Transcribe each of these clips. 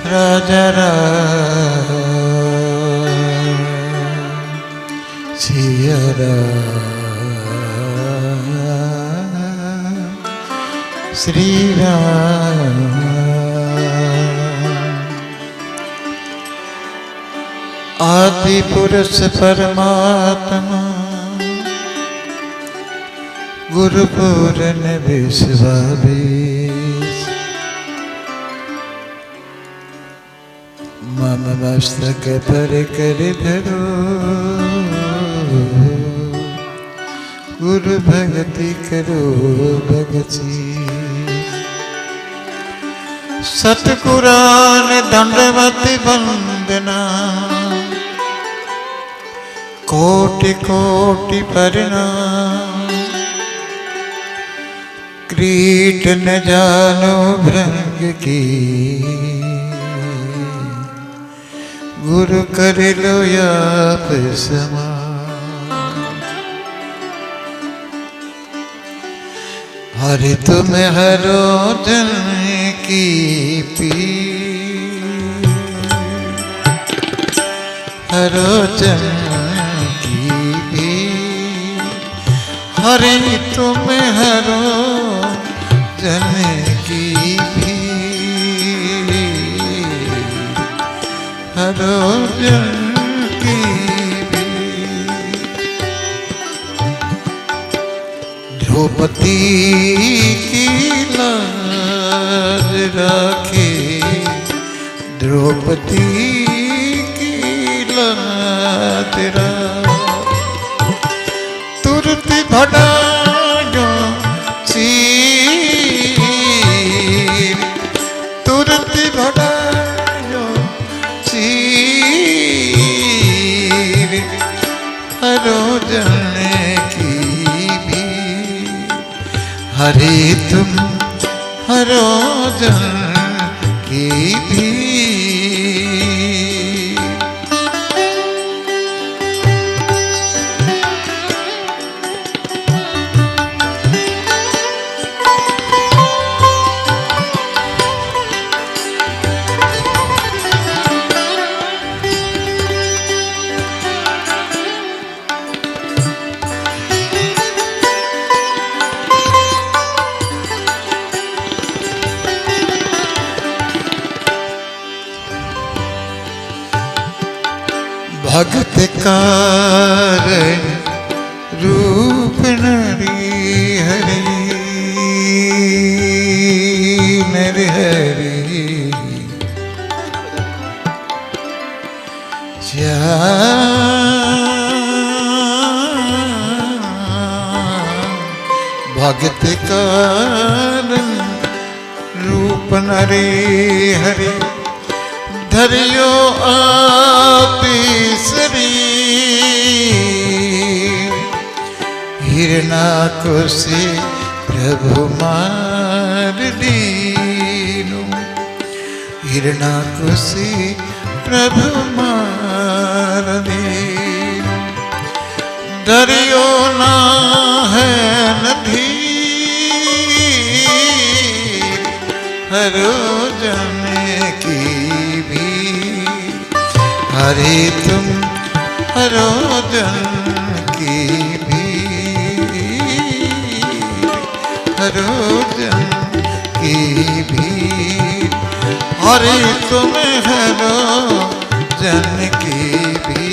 राजा राम सिया राम श्री राम। आदि पुरुष परमात्मा गुरु पूरन विश्वास मम मस्तक पर कर धरो गुरु भगति करो भगति। सतकुरान दंडवत वंदना कोटि कोटि प्रणाम। क्रीट न जानो भृंग की गुरु कर लो आप समान। हरि तुम हरो जन की पीर हरो जन की पीर। हरि तुम हरो जन की पीर हरो जन की पीर। द्रौपदी की लाज राखे द्रौपदी की लाज तुरत भड़ायो चीर तुरत भड़ायो चीर हरो जन की भी। हरे तुम हरो जन की भी। भगत कारण रूप नरी हरि नर हरि भगत कारण रूप नरी हरि धरियो आपी शरीर। हिरणाकुशी प्रभु मार दीनु हिरणाकुशी प्रभु मार दीनु। धरियो ना है नधीर हरो जन की भी। हरे तुम हरो जन की भी हरो जन की भी। हरे तुम हरो जन की भी।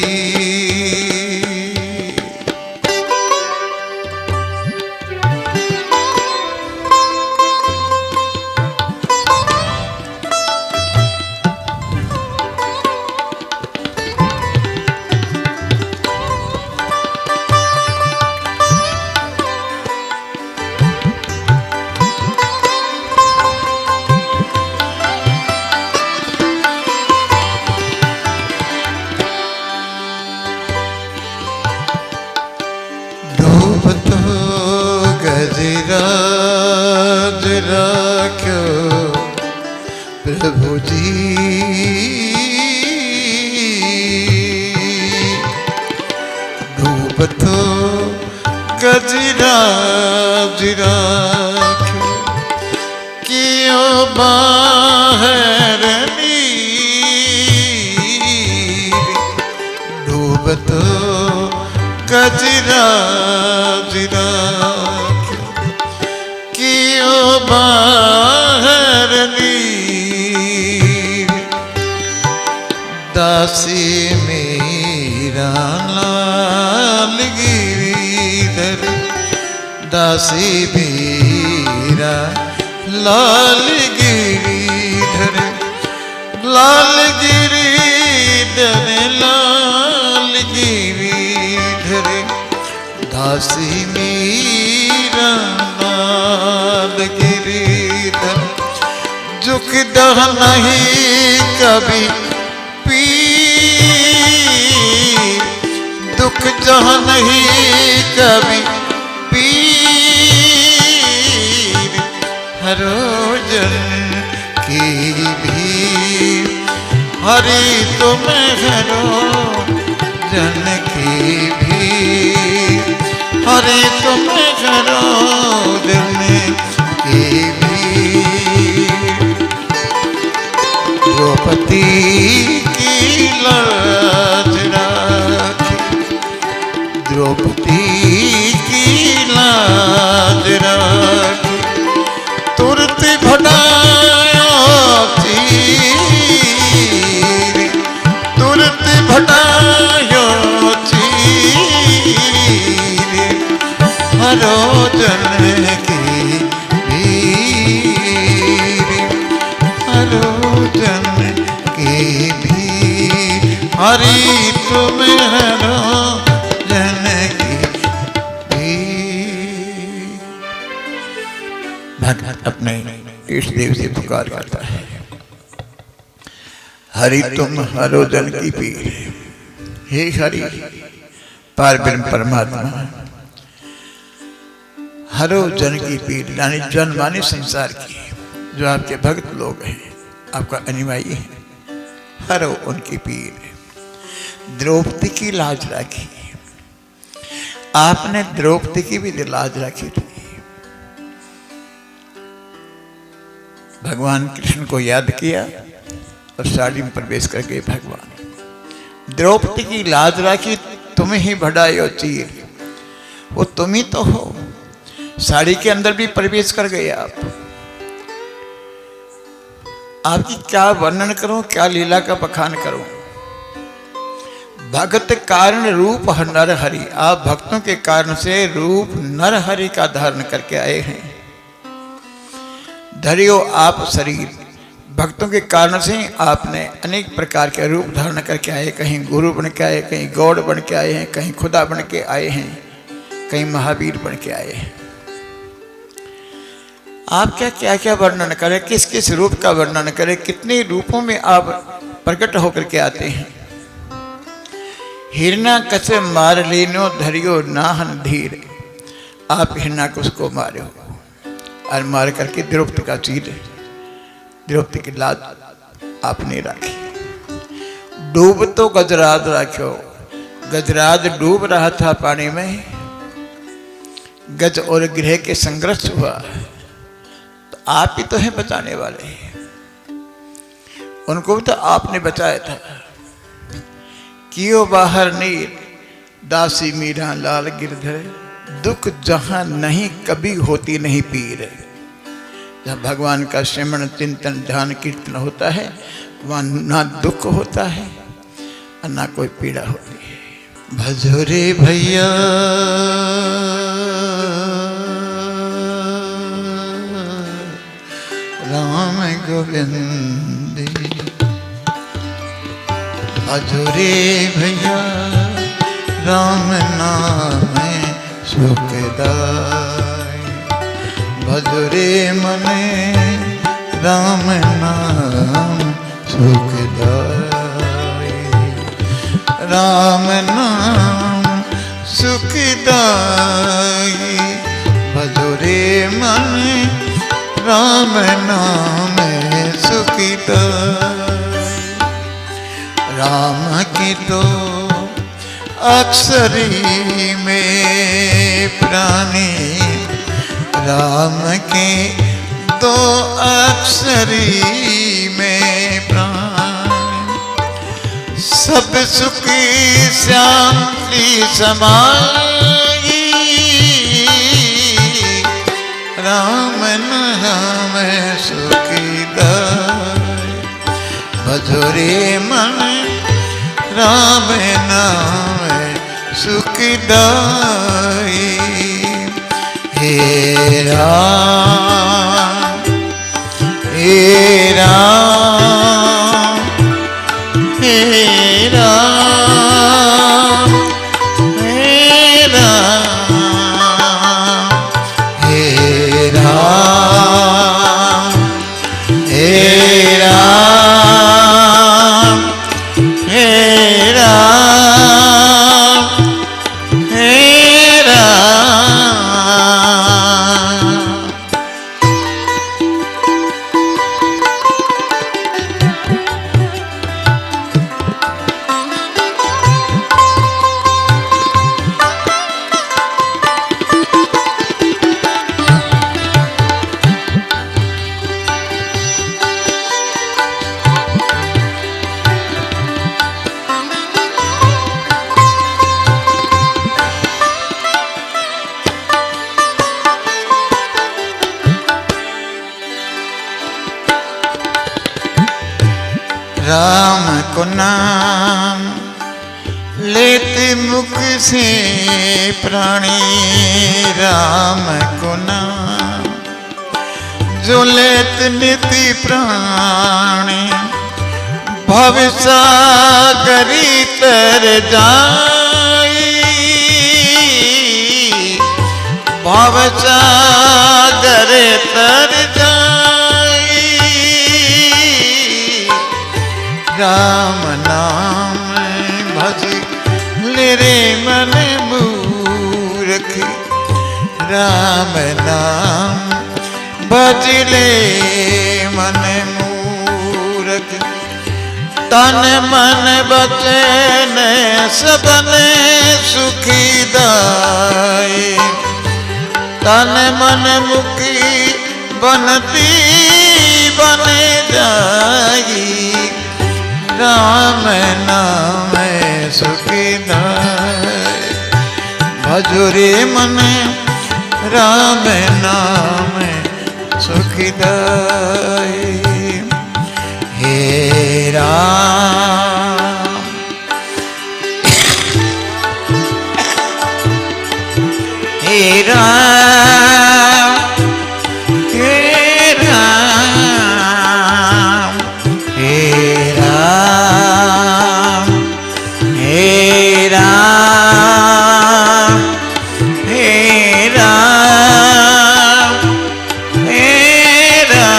डूबतो कजरा जिरा कियो बाहर नीर दासी मेरा लाल गिरीधर दासी मेरा लाल गिरीधर लाल गिरीधर लाल गिरीधर दासी मेरा लाल गिरीधर झुकता नहीं कभी पीर दुख जहाँ नहीं कभी पीर हरोजन की भीड़ हरि तुम हरो जन की भीड़ हरि तुम हरो जन की भीड़ द्रौपदी की लाज राखी द्रौपदी की लाज राखी तुरंत भटायो चीर तुरंत भटायो चीर हरो जन की भीर हरो जन की भीर हरि तुम हरो जन की भीर। भक्त अपने इष्ट देव से पुकार करता है, हरि तुम हरो जन की पीर। हे हरि पारब्रह्म परमात्मा हरो जन की पीर, यानी जन माने संसार की, जो आपके भक्त लोग हैं, आपका अनुयायी है, हरो उनकी पीर। द्रौपदी की लाज राखी, आपने द्रौपदी की भी लाज राखी थी। भगवान कृष्ण को याद किया और साड़ी में प्रवेश कर गए भगवान। द्रौपदी की लाज राखी, तुम ही बढ़ायो चीर, वो तुम ही तो हो। साड़ी के अंदर भी प्रवेश कर गए आप। आपकी क्या वर्णन करूं, क्या लीला का बखान करूं। भक्त कारण रूप नर हरि, आप भक्तों के कारण से रूप नर हरि का धारण करके आए हैं। धरियो आप शरीर, भक्तों के कारण से आपने अनेक प्रकार के रूप धारण करके आए। कहीं गुरु बन के आए, कहीं गौड़ बन के आए हैं, कहीं खुदा बन के आए हैं, कहीं महावीर बन के आए हैं। आप क्या क्या वर्णन करें, किस किस रूप का वर्णन करें, कितने रूपों में आप प्रकट होकर के आते हैं। हिरण्यकश्यप मार लेनो धरियो नाहन धीर, आप हिरण्यकश्यप को मारे हो और मार करके द्रौपदी का चीर, द्रौपदी की लाज आपने राखी। डूब तो गजराज राखो, गजराज डूब रहा था पानी में, गज और गृह के संघर्ष हुआ, तो आप ही तो हैं बचाने वाले। उनको भी तो आपने बचाया था। कियो बाहर नीर दासी मीरा लाल गिरधर, दुख जहां नहीं कभी होती नहीं पीर। जहाँ भगवान का श्रवण चिंतन ध्यान कीर्तन होता है, वहाँ ना दुख होता है और ना कोई पीड़ा होती है। भजोरे भैया राम गोविंद, भजोरे भैया राम नाम सुखदाय, भजोरे मने राम नाम सुखदाय, राम नाम सुखदाय, भजोरे मने राम नाम सुखदाय। राम की तो अक्षरी में प्राणी, राम के दो अक्षरी में प्राण, सब सुखी शांति समाई, राम नाम सुखी दाई। भजोरे मन राम नाम सुखी दाई। हे राम हे राम हे राम हे राम हे राम हे राम हे राम हे राम। राम को नाम लेते मुख से प्राणी, राम को नाम जो लेत निति प्राणी, भवसागरी तर जाई, भवसागर तर जाई। राम नाम भज ले रे मन मूर्ख, राम नाम भज ले मन मूर्ख। तन मन बचन सबन सुखी दाई, तन मन मुखी बनती बन जाई। राम नाम सुखी दाई। भजोरे मन राम नाम सुखी दाई। हे राम हे राम हे राम हे राम हे राम हे राम हे राम।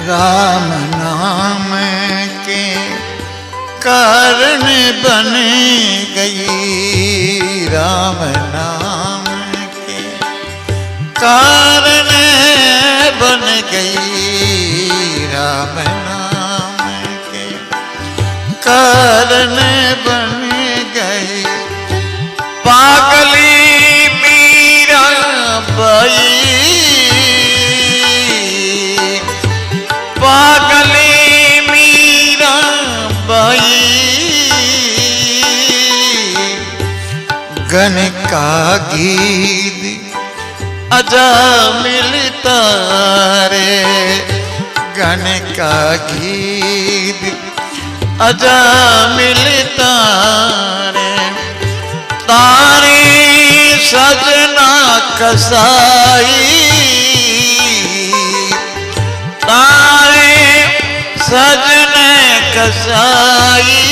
राम नाम के कारण बन गई, राम नाम के कारण बन गई, राम नाम के कारण बन गई। पागली मीरा बाई, पागली मीरा बाई। गन का गीत अजा मिलता रे, गन का गीत अजा मिलता रे। तारी सजना कसाई, तारे सजने कसाई।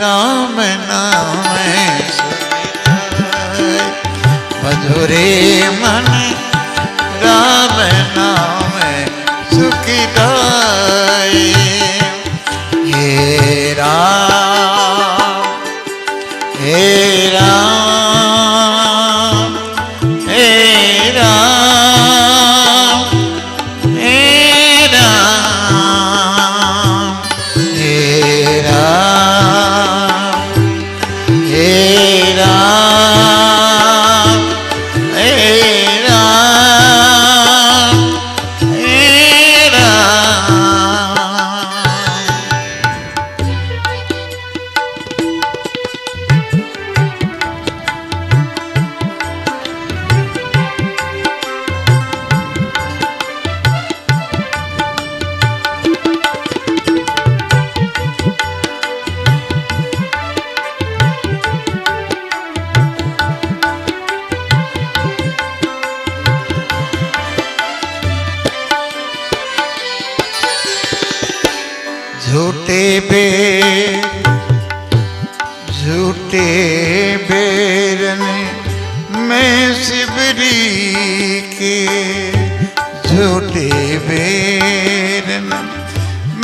राम नाम मधुरे मन, राम नाम सुखी दाई। झूठे बेरन में शिवरी के, झूठे बेरन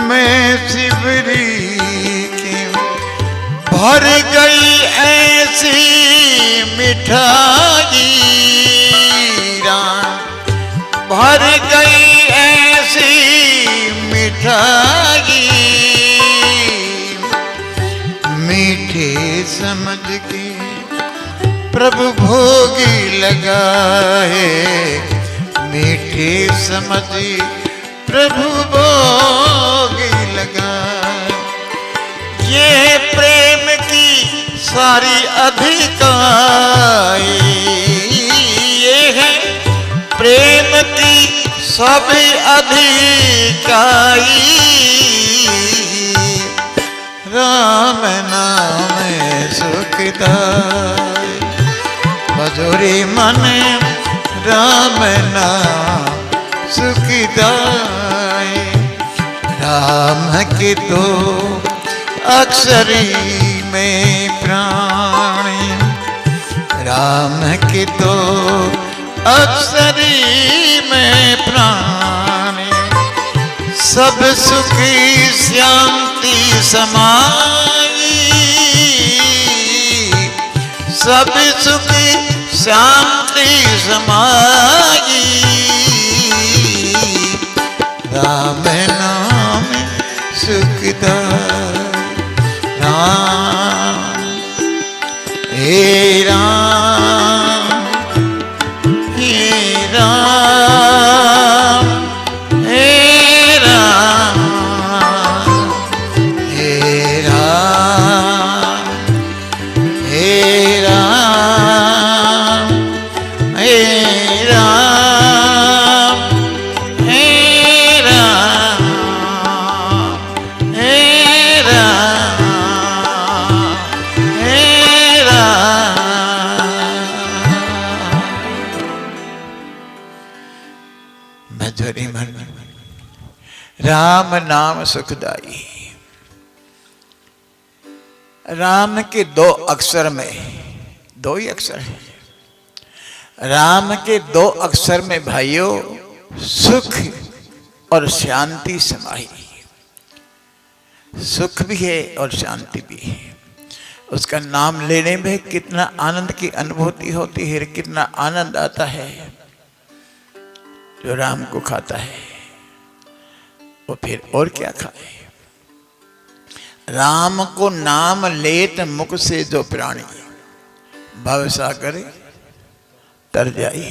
में शिवरी के, भर गई ऐसी मिठाई राम, भर गई ऐसी मिठाई, मीठे समझ के प्रभु भोगी लगाए, मीठे समझ प्रभु भोगी लगाए। ये प्रेम की सारी अधिकाई, ये है प्रेम की सभी अधिकाई, राम नाम सुखदाई, भजोरे मन राम नाम सुखदाई। राम के तो अक्षरी में प्राण, राम के तो अक्षरी में प्राण, सब सुखी शांति समाई, सब सुखी शांति समाई, राम नाम सुखदाई। राम हे राम, हे राम, हे राम, हे राम, हे राम, हे राम, हे राम, हे राम, हे राम। भजोरे मन राम नाम सुखदाई। राम के दो अक्षर में, दो ही अक्षर है, राम के दो अक्षर में भाइयों सुख और शांति समाई। सुख भी है और शांति भी है। उसका नाम लेने में कितना आनंद की अनुभूति होती है, कितना आनंद आता है। जो राम को खाता है वो फिर और क्या खाए। राम को नाम लेत मुख से जो प्राणी, भवसागर तर जाई।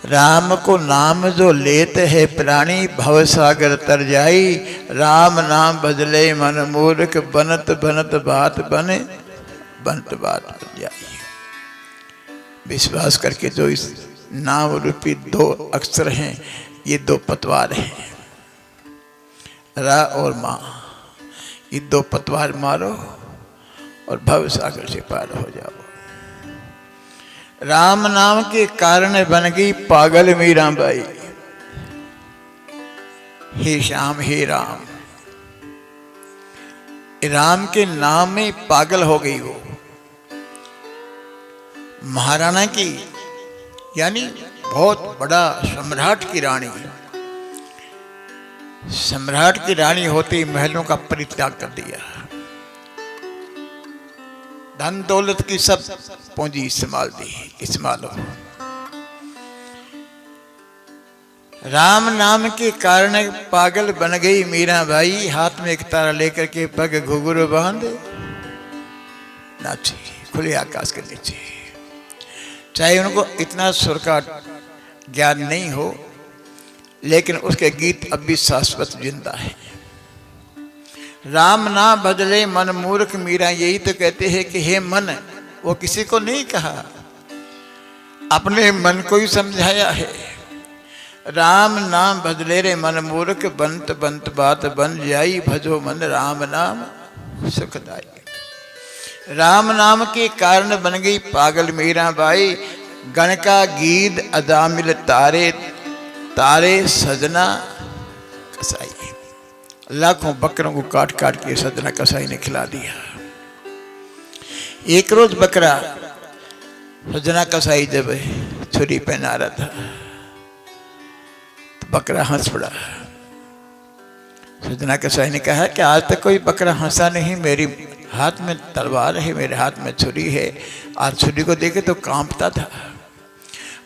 राम को नाम जो लेत है प्राणी, भवसागर तर जाई। राम नाम बदले मन मूर्ख, बनत बनत बात बने, बनत बात बन जाई। विश्वास करके जो इस नाम रूपी दो अक्षर हैं, ये दो पतवार हैं, रा और माँ, ये दो पतवार मारो और भव सागर से पार हो जाओ। राम नाम के कारण बन गई पागल मीराबाई। हे श्याम हे राम, राम के नाम में पागल हो गई वो। महाराणा की यानी बहुत बड़ा सम्राट की रानी, सम्राट की रानी होती महलों का परित्याग कर दिया, धन दौलत की सब पूंजी इस्तेमाल दी। इस्तेमाल हो। राम नाम के कारण पागल बन गई मीराबाई। हाथ में एक तारा लेकर के पग घुघरू बांध नाची खुले आकाश के नीचे। चाहे उनको इतना सुर का ज्ञान नहीं हो, लेकिन उसके गीत अब भी शाश्वत जिंदा है। राम ना बदले मन मूर्ख, मीरा यही तो कहते हैं कि हे मन, वो किसी को नहीं कहा, अपने मन को ही समझाया है। राम नाम बदले रे मन मूर्ख, बंत बंत बात बन जाई। भजो मन राम नाम सुखदाई। राम नाम के कारण बन गई पागल मीराबाई। गण का गीत अदामिल तारे, तारे सजना कसाई। लाखों बकरों को काट काट के सजना कसाई ने खिला दिया। एक रोज बकरा सजना कसाई जब छुरी पहना रहा था तो बकरा हंस पड़ा। सजना कसाई ने कहा कि आज तक कोई बकरा हंसा नहीं, मेरी हाथ में तलवार है, मेरे हाथ में छुरी है, आज छुरी को देखे तो कांपता था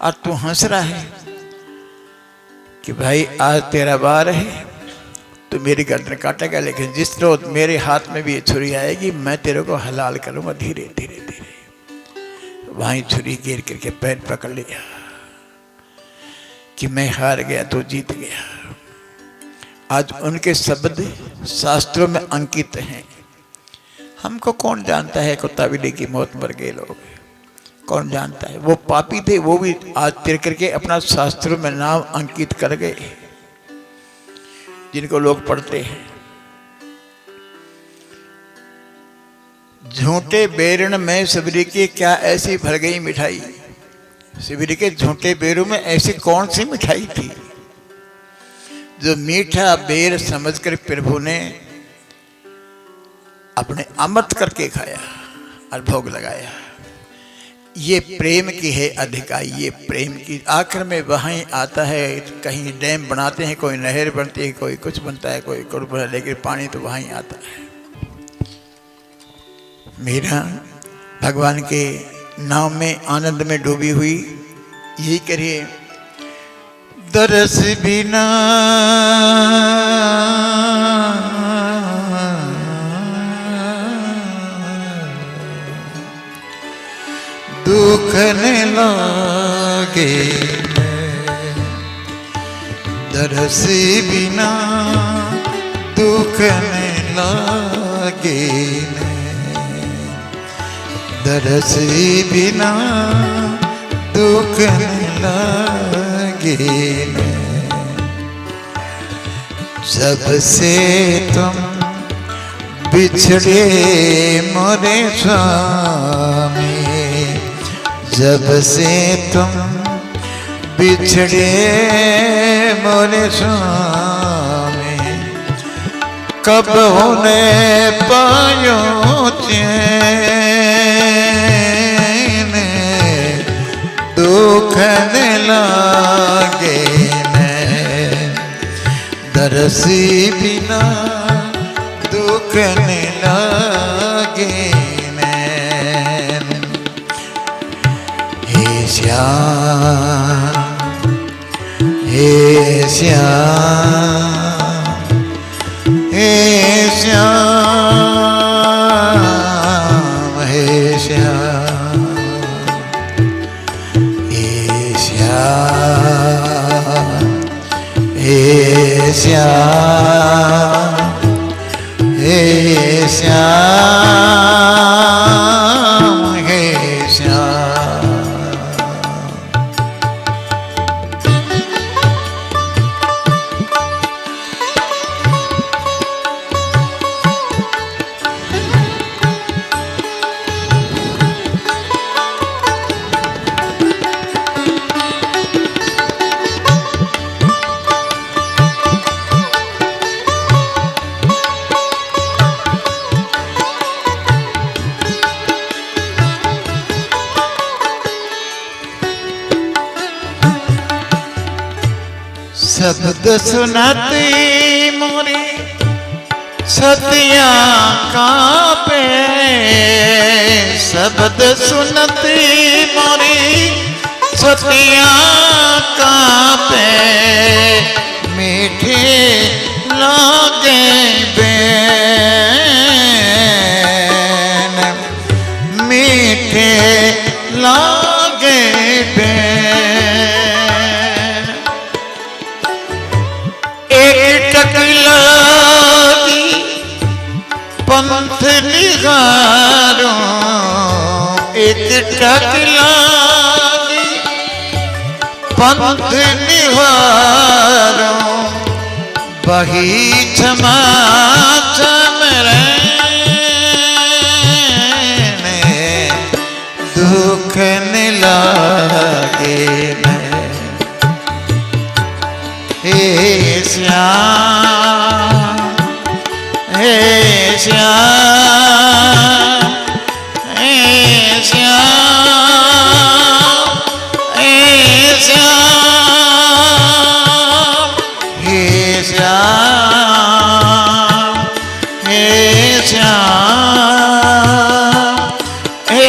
और तू हंस रहा है कि भाई आज तेरा वार है, तो मेरी गर्दन काटेगा, लेकिन जिस रोज मेरे हाथ में भी ये छुरी आएगी मैं तेरे को हलाल करूंगा धीरे धीरे धीरे। वहीं छुरी गिर करके पैर पकड़ लिया कि मैं हार गया तो जीत गया। आज उनके शब्द शास्त्रों में अंकित हैं। हमको कौन जानता है कुत्ता बिल्ली की मौत मर गए लोग, कौन जानता है। वो पापी थे, वो भी आज तिर करके अपना शास्त्रों में नाम अंकित कर गए, जिनको लोग पढ़ते हैं। झूठे बेरन में सबरी की क्या ऐसी भर गई मिठाई। सबरी के झूठे बेरों में ऐसी कौन सी मिठाई थी जो मीठा बेर समझकर प्रभु ने अपने अमृत करके खाया और भोग लगाया। ये प्रेम की है अधिकाई, ये प्रेम की। आखिर में वहीं आता है, कहीं डैम बनाते हैं, कोई नहर बनती है, कोई कुछ बनता है, कोई कुछ, लेकिन पानी तो वहीं आता है। मीरा भगवान के नाम में आनंद में डूबी हुई, यही करिए। दरस बिना दुख न लागे, दरस बिना दुख न लागे, दरस बिना दुख न लागे। जब से तुम बिछड़े मोरे स्वामी, जब से तुम बिछड़े मोरे स्वामी, कब उन्हें पायो चैन, दुख न लागे दरसी बिना दुख न लागे। हे श्याम, हे श्याम, हे श्याम, हे श्याम, हे श्याम, हे श्याम, हे श्याम, हे श्याम। शब्द सुनती मोरी छतियाँ कांपे, शब्द सुनती मोरी छतियाँ कांपे, मीठे लागे बैन, मीठे लागे बैन। पंथ निगारो एक टकलागी, पंथ निगारो बही क्षमा चमरे, दुख न लागे हे श्याम, श्याम हे श्याम हे श्याम हे श्याम हे श्याम हे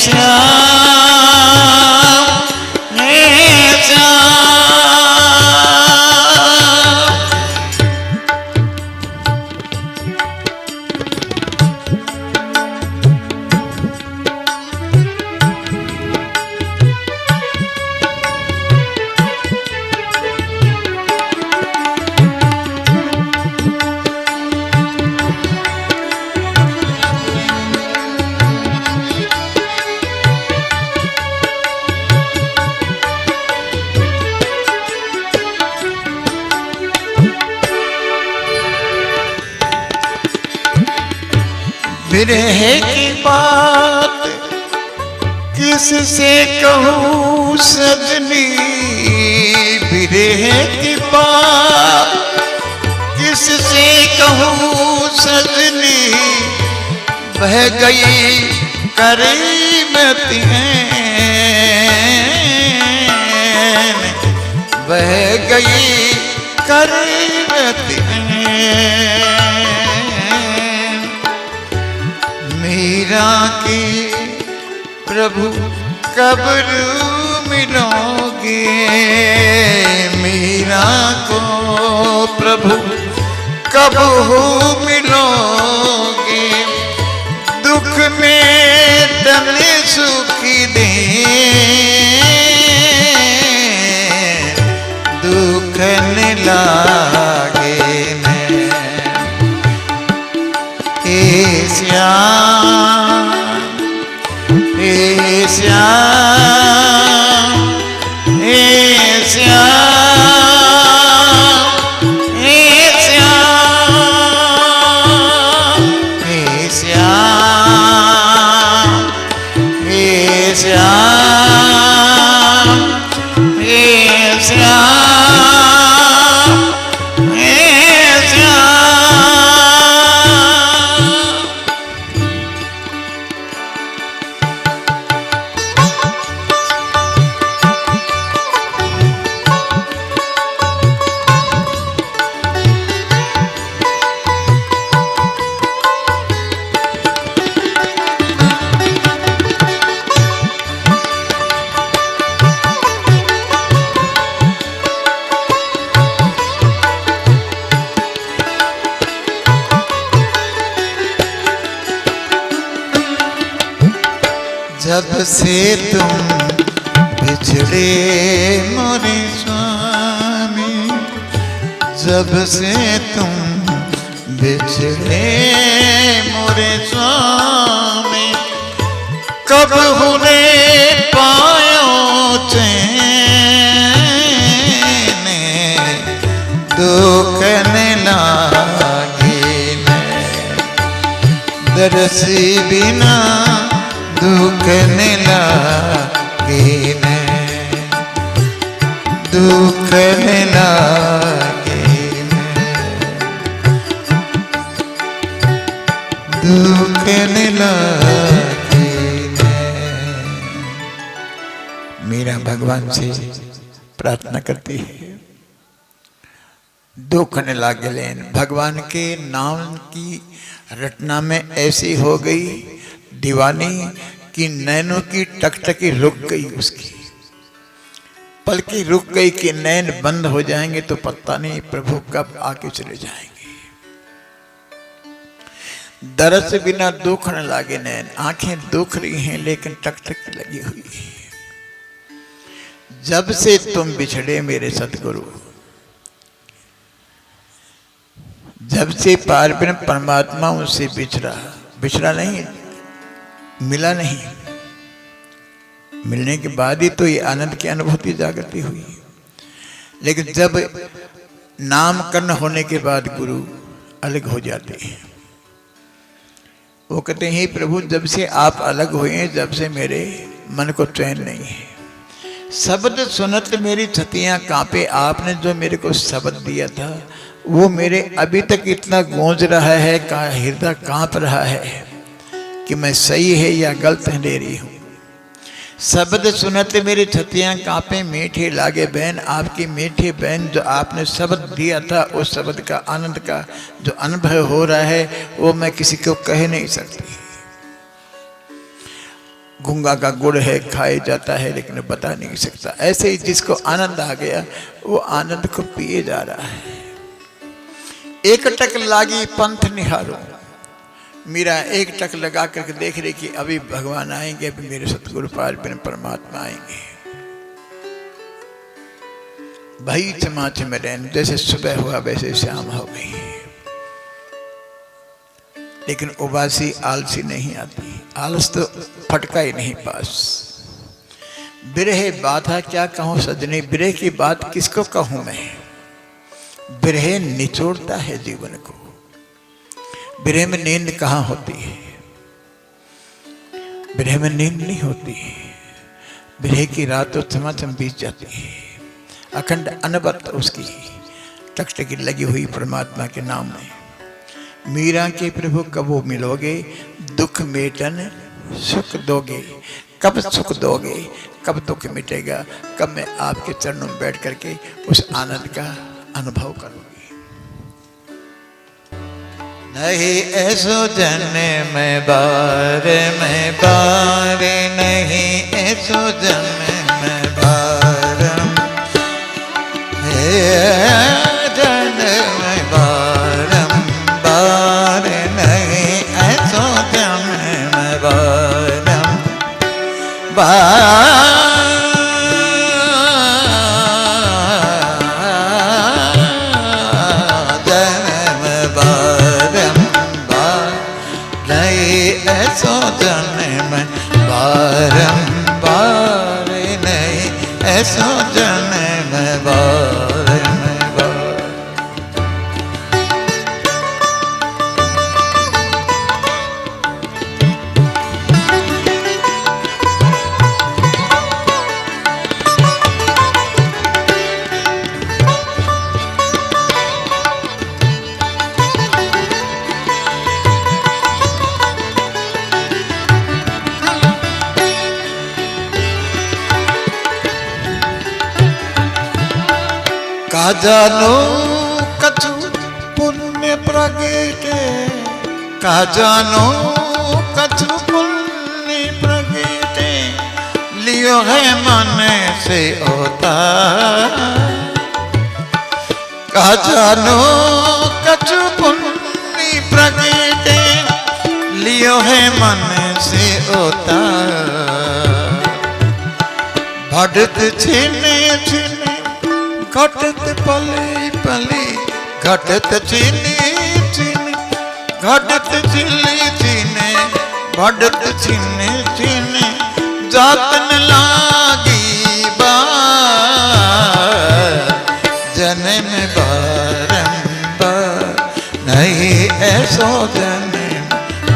श्याम हे श्याम। विरह की बात किससे कहूँ सजनी, विरह की बात किससे कहूँ सजनी, बह गई करीमत बह गई करीमत मीरा की प्रभु कब मिलोगे, मीरा को प्रभु कब मिलोगे, दुख में तने सुखी दे दुख न लागे मैं, हे श्याम हे श्याम हे श्याम हे श्याम हे श्याम हे श्याम हे श्याम हे जब से तुम बिछड़े मोरे स्वामी, जब से तुम बिछड़े मोरे स्वामी, कब हुने पायो चैन दुख न लागे मैं, दरसी बिना दुख न लागे मैं, दुख न लागे मैं, दुख न लागे मैं। मीरा भगवान से प्रार्थना करती है, दुख न लागे लेन। भगवान के नाम की रटना में ऐसी हो गई दीवानी कि नैनों की टकटकी रुक गई, उसकी पलकी रुक गई कि नैन बंद हो जाएंगे तो पता नहीं प्रभु कब आके चले जाएंगे। दरस बिना दुख न लागे नैन, आंखें दुख रही हैं लेकिन टकटकी लगी हुई है। जब से तुम बिछड़े मेरे सतगुरु, जब से पारब्रह्म परमात्मा उनसे बिछड़ा नहीं, मिला नहीं, मिलने के बाद ही तो ये आनंद की अनुभूति जागृति हुई। लेकिन जब नामकरण होने के बाद गुरु अलग हो जाते हैं, वो कहते हैं प्रभु जब से आप अलग हुए हैं, जब से मेरे मन को चैन नहीं है। शब्द सुनत मेरी छतियां कांपे। आपने जो मेरे को शब्द दिया था वो मेरे अभी तक इतना गूंज रहा है, का हृदय कांप रहा है कि मैं सही है या गलत ले रही हूँ। शब्द सुनत मेरी छतियां कांपे, मीठे लागे बहन। आपकी मीठी बहन जो आपने शब्द दिया था, उस शब्द का आनंद का जो अनुभव हो रहा है वो मैं किसी को कह नहीं सकती। गूंगा का गुड़ है, खाया जाता है लेकिन बता नहीं सकता। ऐसे ही जिसको आनंद आ गया वो आनंद को पिए जा रहा है। एक टक लागी पंथ निहारो। मीरा एक टक लगा करके देख रही कि अभी भगवान आएंगे, अभी मेरे सतगुरु पार परमात्मा आएंगे। भाई क्षमा में जैसे सुबह हुआ वैसे शाम हो गई, लेकिन उबासी आलसी नहीं आती। आलस तो फटका ही नहीं पास। बिरह बाधा क्या कहूं सजनी, बिरह की बात किसको कहूं मैं। बिरह निचोड़ता है जीवन को। बिरह में नींद कहाँ होती है, बिरह में नींद नहीं होती। बिरह की रात तो चमाचम बीत जाती है। अखंड अनबत उसकी टकटकी लगी हुई परमात्मा के नाम में। मीरा के प्रभु कब वो मिलोगे, दुख मेटन सुख दोगे। कब सुख दोगे, कब दुख मिटेगा, कब मैं आपके चरणों में बैठ करके उस आनंद का अनुभव करूंगी। नहीं ऐसो जन्म में बार नहीं, ऐसो जन्म में बार जन्म में बार नहीं, ऐसो जन्म में बार ऐसो जन्म बारंबार नहीं, ऐसो जन्म बारंबार। का जानो कछु पुण्य प्रगटे, का जानो कछु पुण्य प्रगटे, लियो है मन से होता। का जानो कछु पुण्य प्रगटे, लियो है मन से होता। बढ़त छिने छिने घटत पली पली, घटत चीनी चीनी, घटत चिली चीने, बढ़त चीनी चीनी, जातन लागी बार जन्म बारंबार नहीं, ऐसो जन्म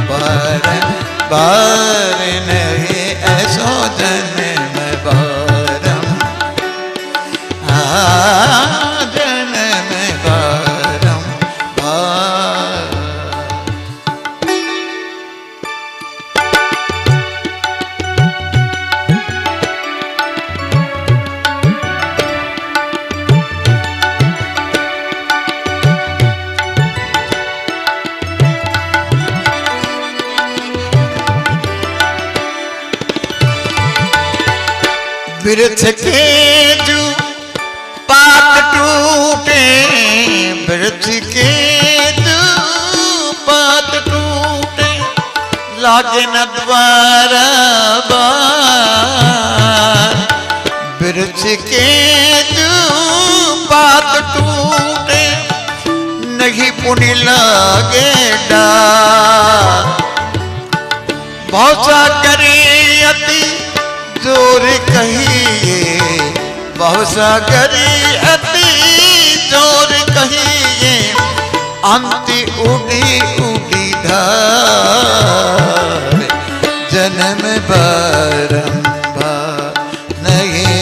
बारंबार नहीं, ऐसो जन्म बारंबार जन्म बारंबार। बिरछ के जू पात टूटे, बिरछ के जू पात टूटे, लागे न द्वारा बार। बिरछ के जू पात टूटे, नहीं पुण्य लागे डार। भौसा करे अति जोर कहिए, बहुसा करी अति जोर कहिए, अंति उड़ी उड़ी धार जन्म बारंबार नहीं,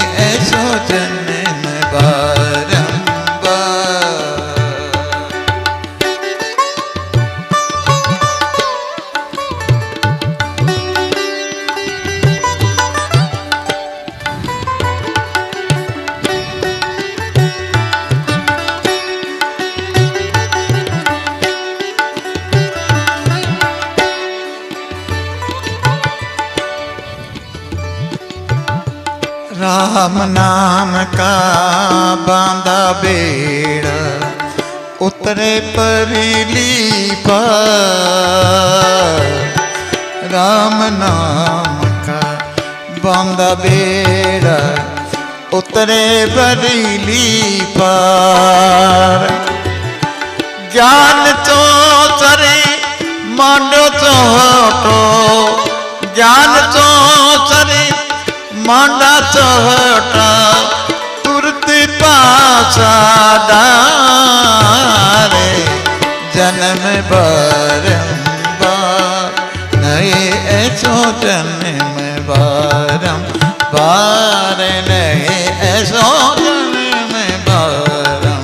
राम नाम का बांधा बेड़ा, उतरे परीली पार। राम नाम का बांधा बेड़ा, उतरे परीली पार। ज्ञान तो चरे मांडो चोटो, ज्ञान तो चरे मांडा चोटा, तुरत पासा डारे। जन्म बारंबार नए ऐसो जन्म बारंबार, नए ऐसो जन्म बारंबार।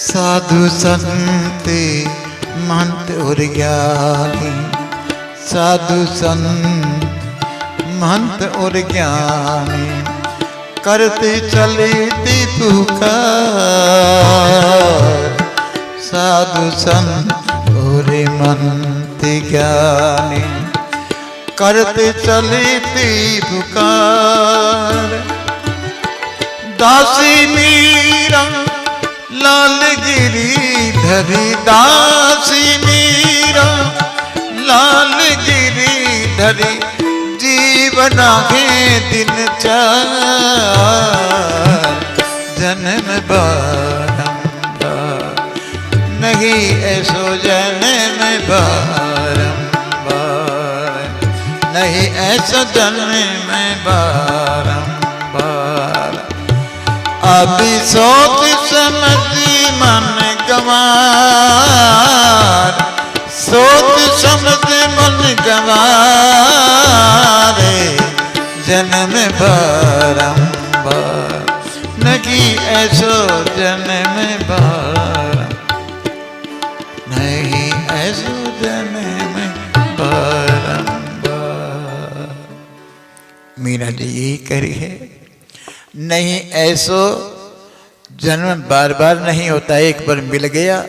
साधु संत महंत और ज्ञानी, साधु संत महंत और ज्ञानी, करते चलती पुकार। साधु संत और महंत ज्ञानी, करते चलती पुकार। दासी मीरा लाल गिरिधरी, दासी मीरा लाल गिरिधरी, जीवना के दिन चार। जन्म बारंबार नहीं ऐसो जन्म बारंबार, नहीं ऐसो जन्म बारंबार। अभी सोच समझ मन गंवार, सोच समझ मन गंवारे। जन्म बारंबार नहीं ऐसो जन्म बार, नहीं ऐसो जन्म बारंबार। मीरा जी यही करी है, नहीं ऐसो जन्म बार बार नहीं होता। एक बार मिल गया,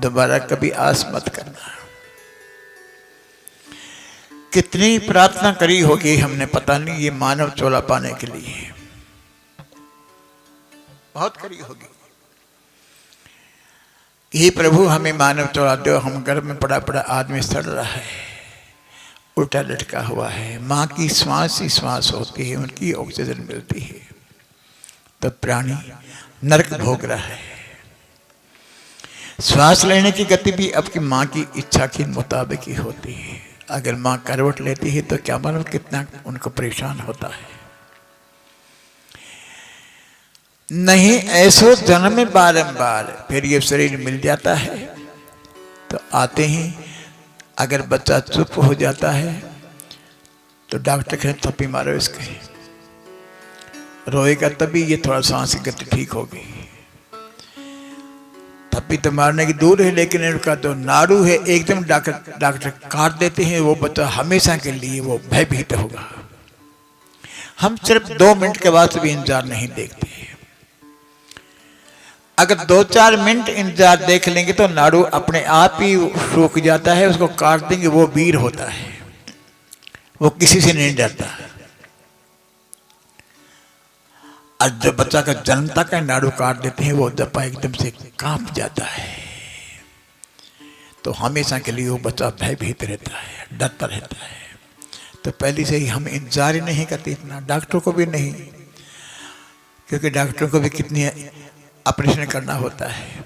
दोबारा कभी आस मत करना। कितनी प्रार्थना करी होगी हमने, पता नहीं, ये मानव चोला पाने के लिए बहुत करी होगी। ये प्रभु हमें मानव चोला दो, हम घर में पड़ा पड़ा आदमी सड़ रहा है, उल्टा लटका हुआ है। माँ की श्वास ही श्वास होती है, उनकी ऑक्सीजन मिलती है, तो प्राणी नरक भोग रहा है। श्वास लेने की गति भी आपकी माँ की इच्छा के मुताबिक ही होती है। अगर माँ करवट लेती है तो क्या मालूम कितना उनको परेशान होता है। नहीं ऐसो जन्म बारंबार, फिर ये शरीर मिल जाता है तो आते ही अगर बच्चा चुप हो जाता है तो डॉक्टर कहते थप्पी मारो इसके, रोएगा तभी ये थोड़ा सांस की गति ठीक होगी। थप्पी तो मारने की दूर है, लेकिन इनका तो नाड़ू है एकदम डॉक्टर काट देते हैं, वो बच्चा हमेशा के लिए वो भयभीत होगा। हम सिर्फ 2 मिनट के बाद भी इंतजार नहीं देखते। अगर 2-4 मिनट इंतजार देख लेंगे तो नाड़ू अपने आप ही सूख जाता है, उसको काट देंगे, वो वीर होता है, वो किसी से नहीं डरता। और जब बच्चा का जन्म तक है नाड़ू काट देते हैं, वो दफा एकदम से कांप जाता है, तो हमेशा के लिए वो बच्चा भयभीत रहता है, डरता रहता है। तो पहले से ही हम इंतजार ही नहीं करते इतना, डॉक्टर को भी नहीं, क्योंकि डॉक्टर को भी कितनी ऑपरेशन करना होता है।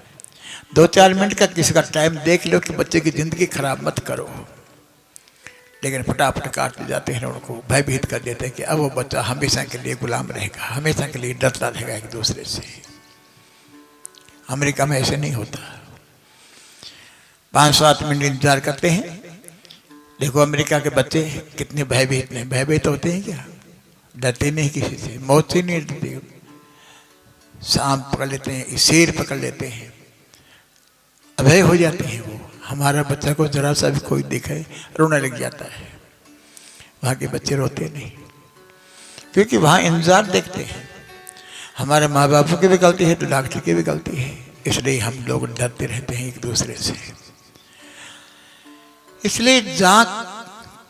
2-4 मिनट का किसी का टाइम देख लो कि बच्चे की जिंदगी खराब मत करो, लेकिन फटाफट काटते जाते हैं, उनको भयभीत कर देते हैं कि अब वो बच्चा हमेशा के लिए गुलाम रहेगा, हमेशा के लिए डरता रहेगा एक दूसरे से। अमेरिका में ऐसे नहीं होता, 5-7 मिनट इंतजार करते हैं। देखो अमेरिका के बच्चे कितने भयभीत नहीं, भयभीत होते हैं क्या? डरते नहीं किसी से, मौत से नहीं डरते। सांप पकड़ लेते हैं, शेर पकड़ लेते हैं, अभय हो जाते हैं। वो हमारा बच्चा को जरा सा भी कोई दिखे रोने लग जाता है। वहाँ के बच्चे रोते नहीं, क्योंकि वहाँ इंतजार देखते हैं। हमारे माँ बापों की भी गलती है तो डॉक्टर की भी गलती है, इसलिए हम लोग डरते रहते हैं एक दूसरे से। इसलिए जा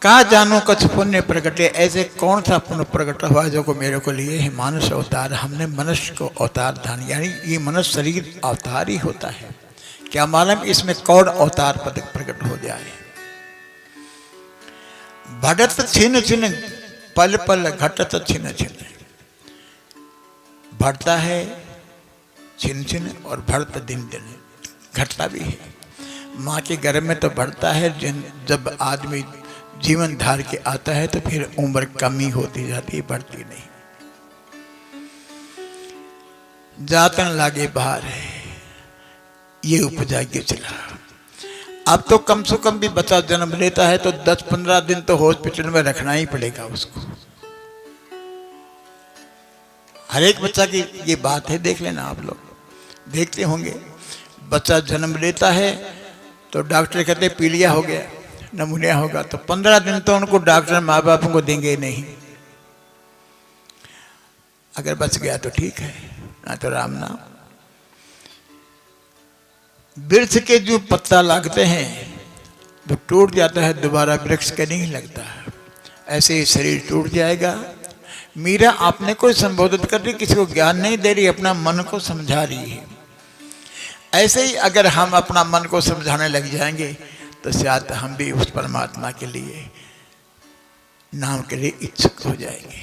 का जानो कछ पुण्य प्रगटे, ऐसे कौन सा पुण्य प्रकट हुआ जो को मेरे को लिए है मानुष अवतार। हमने मनुष्य को अवतार धारण, यानी ये मनुष्य शरीर अवतार ही होता है। क्या मालूम इसमें कौन अवतार पद प्रकट हो जाए। बढ़त छिन छिन पल पल घटत छिन छिन, बढ़ता है छिन छिन और बढ़ता दिन दिन घटता भी है। माँ के गर्भ में तो बढ़ता है, जब आदमी जीवन धार के आता है तो फिर उम्र कमी होती जाती है, बढ़ती नहीं। जातन लागे बाहर है ये उपजा के चला। अब तो कम से कम भी बच्चा जन्म लेता है तो 10-15 दिन तो हॉस्पिटल में रखना ही पड़ेगा उसको। हर एक बच्चा की ये बात है, देख लेना, आप लोग देखते होंगे। बच्चा जन्म लेता है तो डॉक्टर कहते पीलिया हो गया, नमूनिया होगा, तो 15 दिन तो उनको डॉक्टर माँ बापों को देंगे नहीं। अगर बच गया तो ठीक है, ना तो राम नाम। वृक्ष के जो पत्ता लगते हैं वो टूट जाता है, दोबारा वृक्ष का नहीं लगता। ऐसे ही शरीर टूट जाएगा। मीरा आपने को संबोधित कर रही, किसी को ज्ञान नहीं दे रही, अपना मन को समझा रही है। ऐसे ही अगर हम अपना मन को समझाने लग जाएंगे तो शायद हम भी उस परमात्मा के लिए नाम के लिए इच्छुक हो जाएंगे।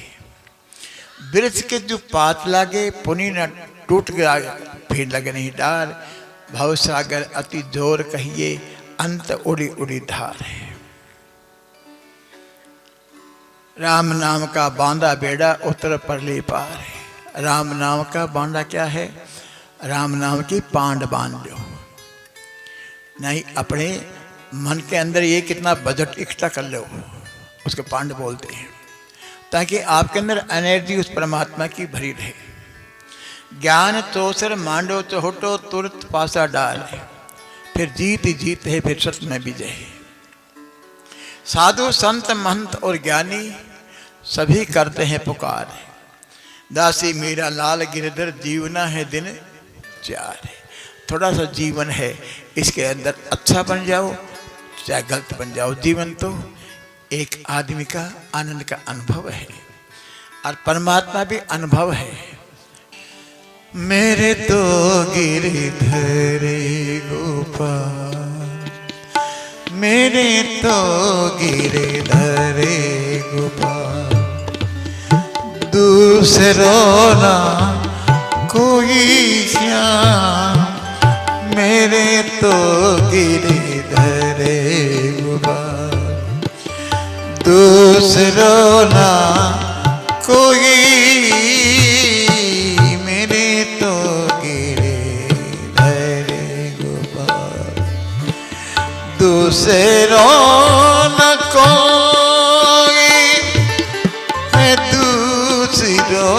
वृक्ष के जो पात लागे पुनि न टूट गया, फिर लगे नहीं डार। भव सागर अति जोर कहिए, अंत उड़ी उड़ी धार है। राम नाम का बांधा बेड़ा उतर परले पार है। राम नाम का बांधा क्या है? राम नाम की पांड बांध लो। नहीं, अपने मन के अंदर ये कितना बजट इकट्ठा कर लो, उसके पांड बोलते हैं, ताकि आपके अंदर एनर्जी उस परमात्मा की भरी रहे। ज्ञान तोसर मांडो चोटो तुरंत पासा डाल, फिर जीत ही जीत है, फिर सत्य में विजय। साधु संत महंत और ज्ञानी सभी करते हैं पुकार। दासी मीरा लाल गिरधर जीवना है दिन चार है। थोड़ा सा जीवन है, इसके अंदर अच्छा बन जाओ चाहे गलत बन जाओ, जीवन तो एक आदमी का आनंद का अनुभव है और परमात्मा भी अनुभव है। मेरे तो गिरधर गोपाल, मेरे तो गिरधर गोपाल, दूसरों ना कोई श्याम, मेरे तो गिरधर गोपाल, दूसरों ना कोई, मेरे तो गिरधर गोपाल, दूसरों न कोई है, दूसरों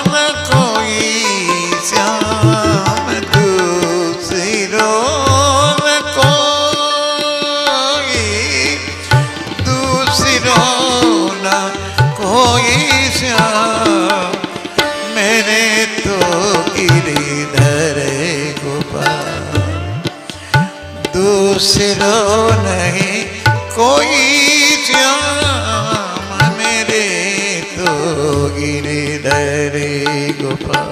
न कोई श्याम, दूसरों न कोई, दूसरों न कोई श्याम, मेरे तो गिरधर गोपाल, दूसरों नहीं कोई श्याम, मेरे तो गिरधर गोपाल।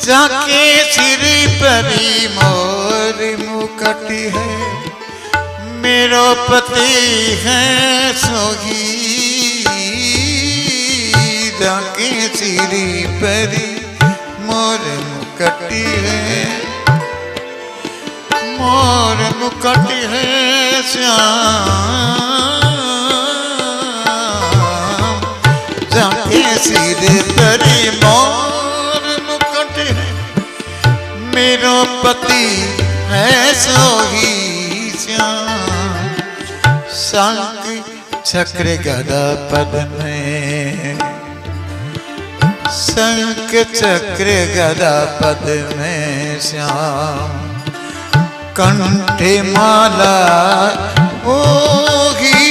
जाके सिर परी मोर मुकट है, मेरो पति है सोही, जाके सिर परी मोर मुकट है, मोर मुकुट है श्याम, जाके सिर तरे मोर मुकुट है, मेरो पति है सोही श्याम। शंख चक्र गदा पद में, शंख चक्र गदा पद में श्याम। कंठे माला होगी,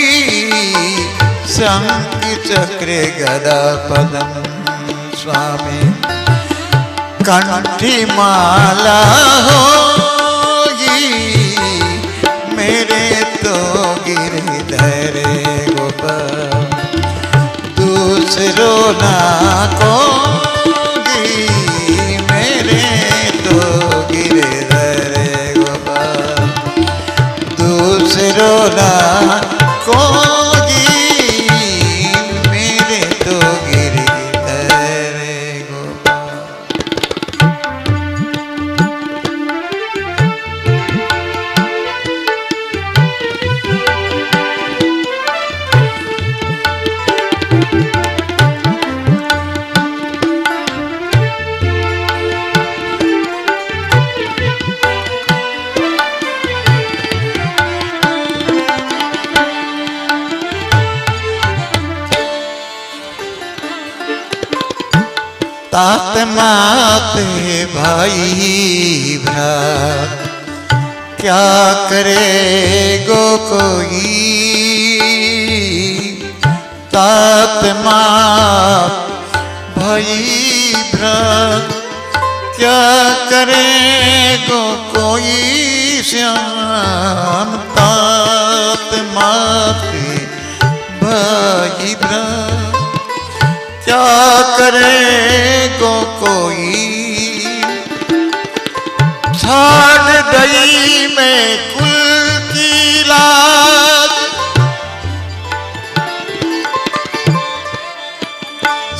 शंख चक्र गदा पदम स्वामी। कंठी माला होगी, मेरे तो गिरधर गोपाल। दूसरो ना कोगी, मेरे तो गिरधर गोपाल। दूसरो ना कोगी, मेरे तो गिरधर गोपाल। तात माते भाई भ्रात, क्या करेगो कोई। तात मात भाई भ्रात, क्या करेगो कोई श्याम। तात माते भाई भ्रात, क्या करेगो कोई। छाड़ गई मैं कुल की लाज,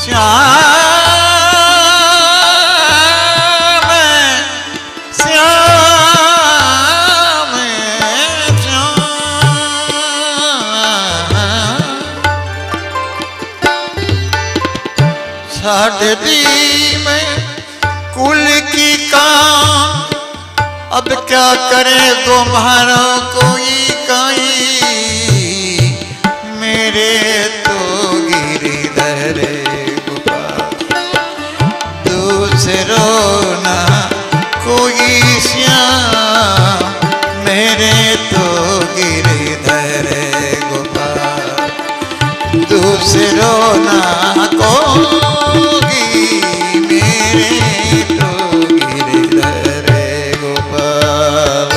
श्याम श्याम श्याम। छाड़ दी मैं कुल की काम, अब क्या करे तुम्हारा कोई काई। मेरे तो गिरधर गोपाल, दूसरो ना कोई श्याम। मेरे तो गिरधर गोपाल, दूसरो ना कोई, मेरे तो गिरधर गोपाल।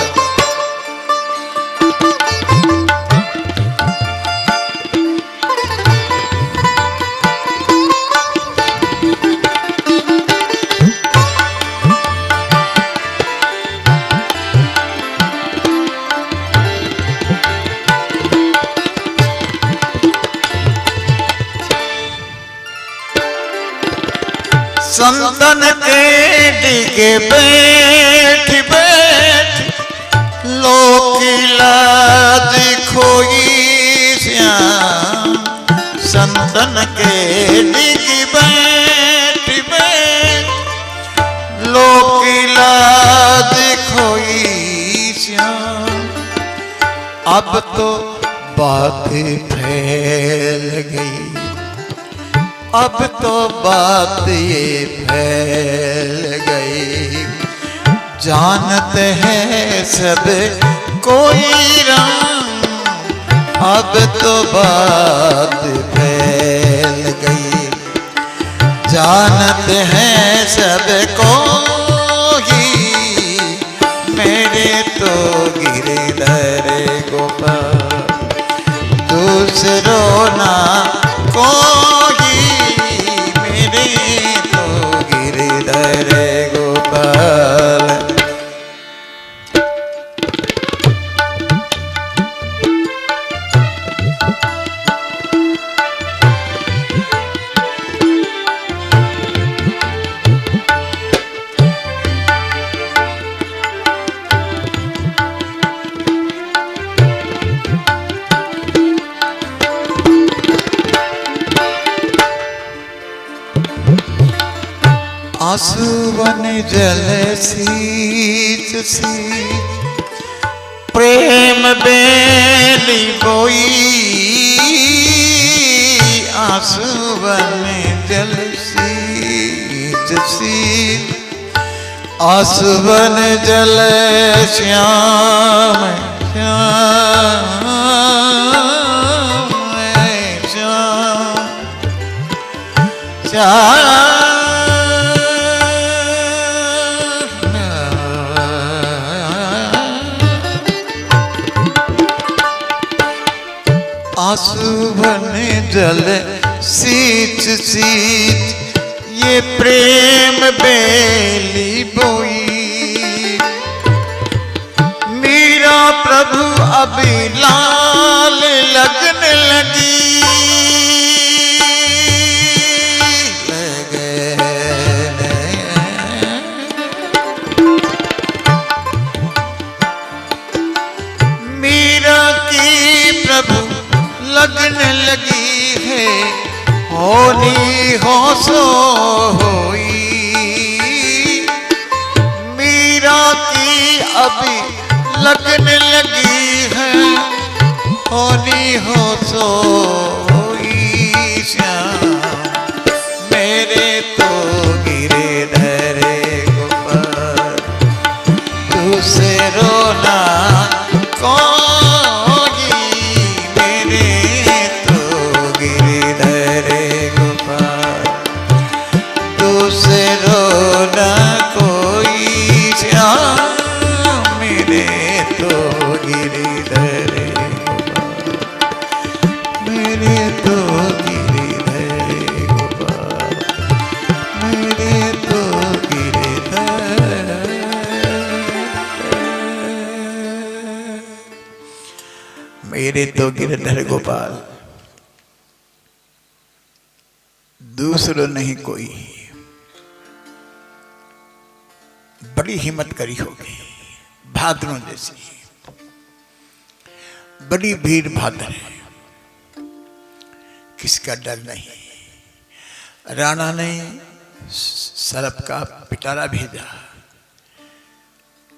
संतन के डिगे बैठ बैठ, लोक लाज खोई श्याम। संतन के डिगे बैठ बैठ, लोक लाज खोई श्याम। अब तो बात फैल गई, अब तो बात ये फैल गई। जानते हैं सब कोई राम, अब तो बात फैल गई। जानते हैं सब कोई, मेरे तो गिरधर गोपाल। दूसरो ना कोई, मेरे तो गिरधर गोपाल। आंसू बन जल सींच सींच प्रेम बेली बोई, आंसू बन जल सींच सींच आंसू बन जल श्याम श्याम श्याम श्याम आंसू बन जल सींच सींच ये प्रेम बेली बोई, मीरा प्रभु अभी लाल लगने लगी, मीरा की प्रभु लगने लगी है, होली हो सो होई, मीरा की अभी लगने लगी है, होली हो सो होई, श्याम मेरे तो गिरधर गोपाल तुझसे रोना कौन, मेरे तो गिरधर गोपाल दूसरो नहीं कोई। बड़ी हिम्मत करी होगी भादरों जैसी, बड़ी भीड़ भादर है, किसका डर नहीं। राणा ने सरप का पिटारा भेजा,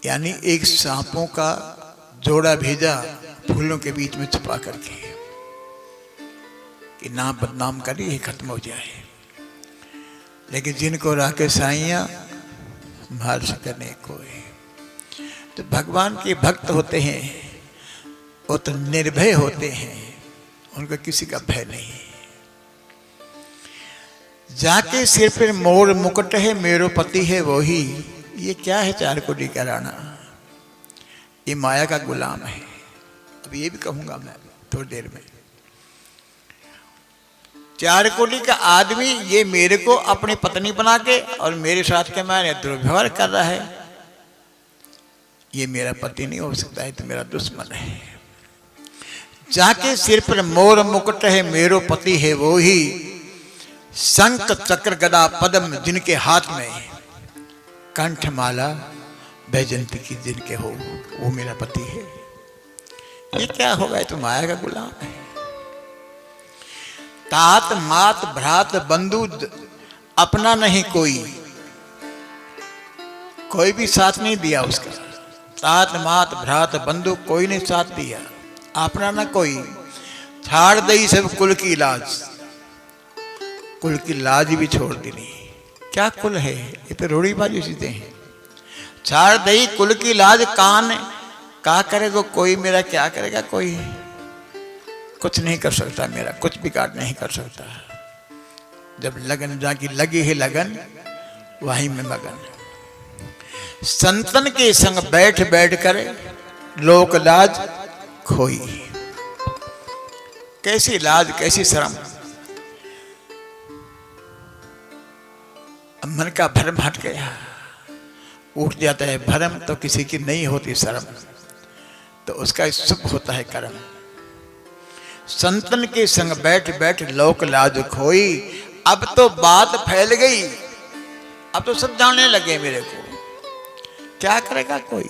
यानी एक सांपों का जोड़ा भेजा फूलों के बीच में छुपा करके कि नाम बदनाम करी ये खत्म हो जाए। लेकिन जिनको राके साइयां मार सकने कोई, तो भगवान के भक्त होते हैं वो तो निर्भय होते हैं, उनको किसी का भय नहीं। जाके सिर पर मोर मुकुट है मेरो पति है वो ही, ये क्या है चार कोटी का राणा, ये माया का गुलाम है। अब ये भी कहूंगा मैं थोड़ी देर में, चार कोटी का आदमी ये मेरे को अपनी पत्नी बना के और मेरे साथ के मैंने दुर्व्यवहार कर रहा है, ये मेरा पति नहीं हो सकता है, तो मेरा दुश्मन है। जाके सिर पर मोर मुकुट है मेरो पति है वो ही, शंख चक्र गदा पद्म जिनके हाथ में, कंठमाला बैजंती की जिनके हो वो मेरा पति है। ये क्या होगा, ये तो माया का गुलाम है। तात मात भ्रात बंधु अपना नहीं कोई, कोई भी साथ नहीं दिया उसका। तात मात भ्रात बंधु कोई ने साथ दिया, अपना ना कोई। छाड़ दई सब कुल की लाज, कुल की लाज भी छोड़ दी नहीं। क्या कुल है, ये तो रूढ़ीबाजी चीजें हैं। छाड़ दई कुल की लाज कान, क्या करेगा कोई मेरा, क्या करेगा कोई, कुछ नहीं कर सकता मेरा, कुछ बिगाड़ नहीं कर सकता। जब लगन जाकी लगी है लगन, वहीं में मगन। संतन के संग बैठ बैठ कर लोक लाज खोई। कैसी लाज कैसी शर्म, मन का भरम हट गया, उठ जाता है भरम, तो किसी की नहीं होती शर्म, तो उसका शुभ होता है कर्म। संतन के संग बैठ बैठ लोक लाज खोई। अब तो बात फैल गई, अब तो सब जानने लगे मेरे को, क्या करेगा कोई।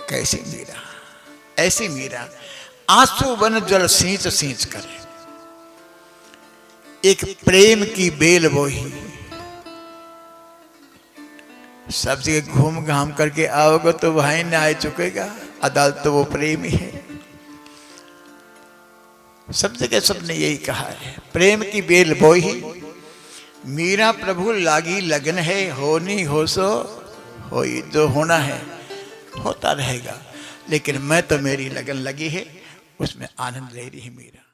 कैसी मीरा, ऐसी मीरा आंसू बन जल सींच सींच कर, एक प्रेम की बेल बोही, सब जगह घूम घाम करके आओगे तो वहीं न्याय चुकेगा। अदालत तो वो प्रेम ही है। सब जगह सबने यही कहा है, प्रेम की बेल बोई मीरा प्रभु लागी लगन है, होनी हो सो होई। जो होना है होता रहेगा, लेकिन मैं तो मेरी लगन लगी है, उसमें आनंद ले रही है मीरा।